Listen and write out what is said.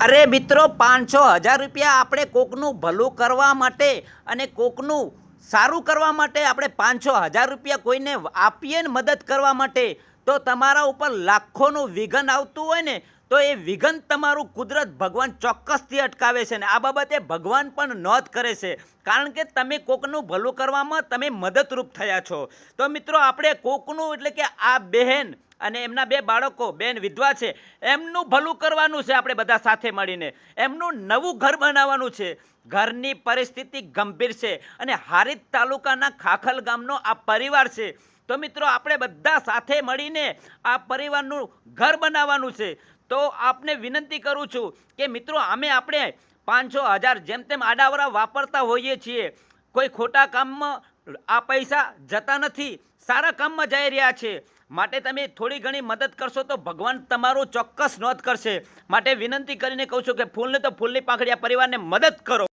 અરે મિત્રો, 500,000 રૂપિયા આપણે કોકનું ભલું કરવા માટે અને કોકનું સારું કરવા માટે આપણે 500,000 રૂપિયા કોઈને આપીએ ને મદદ કરવા માટે, તો તમારા ઉપર લાખોનું વિઘન આવતું હોય ને, તો એ વિઘન તમારું કુદરત ભગવાન ચોક્કસથી અટકાવે છે. ને આ બાબતે ભગવાન પણ નોંધ કરે છે, કારણ કે તમે કોકનું ભલું કરવામાં તમે મદદરૂપ થયા છો. તો મિત્રો, આપણે કોકનું એટલે કે આ બહેન અને એમના 2 બાળકો, બેન વિધવા છે, એમનું ભલું કરવાનું છે. આપણે બધા સાથે મળીને એમનું નવું ઘર બનાવવાનું છે. ઘરની પરિસ્થિતિ ગંભીર છે અને હારીજ તાલુકાના ખાખલ ગામનો આ પરિવાર છે. તો મિત્રો, આપણે બધા સાથે મળીને આ પરિવારનું ઘર બનાવવાનું છે. તો આપને વિનંતી કરું છું કે મિત્રો, આપણે 500,000 જેમ તેમ આડાવરા વાપરતા હોઈએ છીએ. કોઈ ખોટા કામમાં આ પૈસા જતા નથી, સારા કામમાં જઈ રહ્યા છે. માટે તમે થોડી ઘણી મદદ કરશો તો ભગવાન તમારું ચોક્કસ નોંધ કરશે. માટે વિનંતી કરીને કહું છું કે ફૂલને તો ફૂલની પાંખડી, આ પરિવારને મદદ કરો.